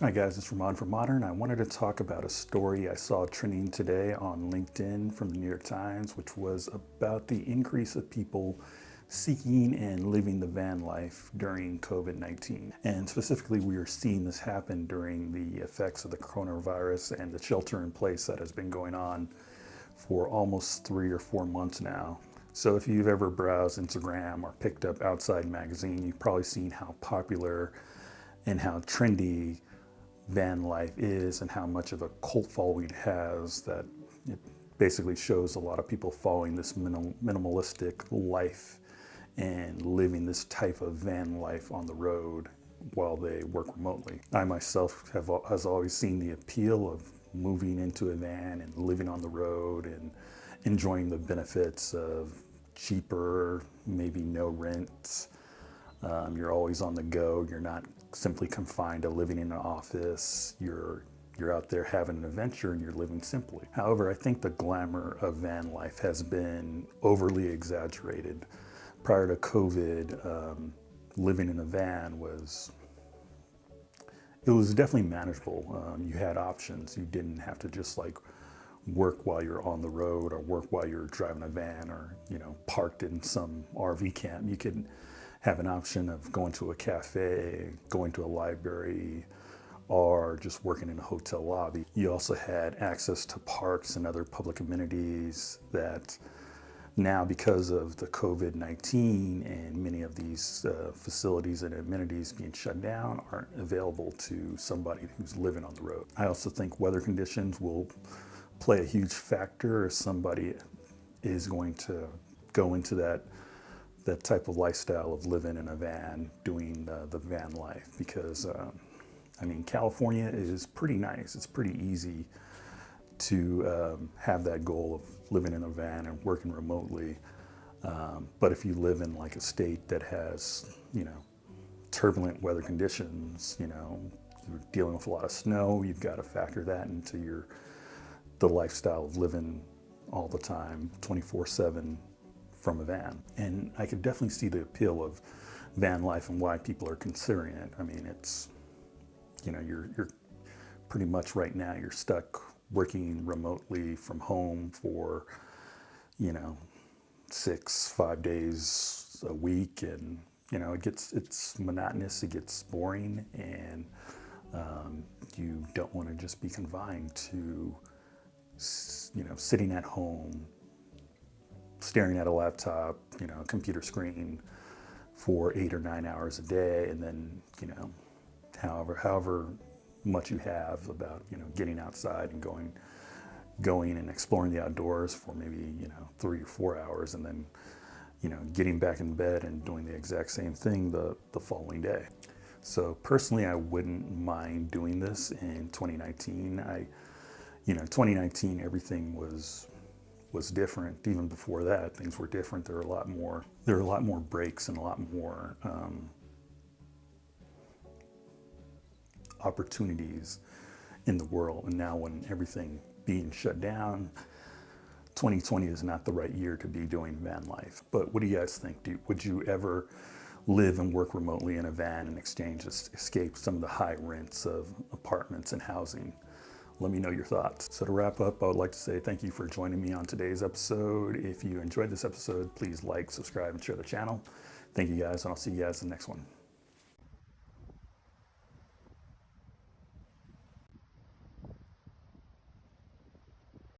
Hi guys, it's Ramon from Modern. I wanted to talk about a story I saw trending today on LinkedIn from the New York Times, which was about the increase of people seeking and living the van life during COVID-19. And specifically, we are seeing this happen during the effects of the coronavirus and the shelter in place that has been going on for almost 3 or 4 months now. So if you've ever browsed Instagram or picked up Outside magazine, you've probably seen how popular and how trendy van life is and how much of a cult following it has, that it basically shows a lot of people following this minimalistic life and living this type of van life on the road while they work remotely. I myself has always seen the appeal of moving into a van and living on the road and enjoying the benefits of cheaper, maybe no rent. You're always on the go. You're not simply confined to living in an office. You're out there having an adventure and you're living simply. However, I think the glamour of van life has been overly exaggerated. Prior to COVID, living in a van was definitely manageable. You had options. You didn't have to just like work while you're on the road or work while you're driving a van or, parked in some RV camp. You could have an option of going to a cafe, going to a library, or just working in a hotel lobby. You also had access to parks and other public amenities that now, because of the COVID-19 and many of these facilities and amenities being shut down, aren't available to somebody who's living on the road. I also think weather conditions will play a huge factor if somebody is going to go into that type of lifestyle of living in a van, doing the van life, because California is pretty nice. It's pretty easy to have that goal of living in a van and working remotely. But if you live in like a state that has, turbulent weather conditions, you're dealing with a lot of snow, you've got to factor that into the lifestyle of living all the time, 24/7 from a van. And I could definitely see the appeal of van life and why people are considering it. it's, you're pretty much right now, you're stuck working remotely from home for, 5 days a week. And, it's monotonous, it gets boring, and you don't want to just be confined to, sitting at home, staring at a laptop, a computer screen for 8 or 9 hours a day, and then, however much you have about, getting outside and going and exploring the outdoors for maybe, 3 or 4 hours, and then, getting back in bed and doing the exact same thing the following day. So personally, I wouldn't mind doing this in 2019. 2019, everything was different. Even before that, things were different. There were a lot more breaks and a lot more opportunities in the world. And now, when everything being shut down, 2020 is not the right year to be doing van life. But what do you guys think? Would you ever live and work remotely in a van in exchange to escape some of the high rents of apartments and housing? Let me know your thoughts. So to wrap up, I would like to say thank you for joining me on today's episode. If you enjoyed this episode, please like, subscribe, and share the channel. Thank you guys, and I'll see you guys in the next one.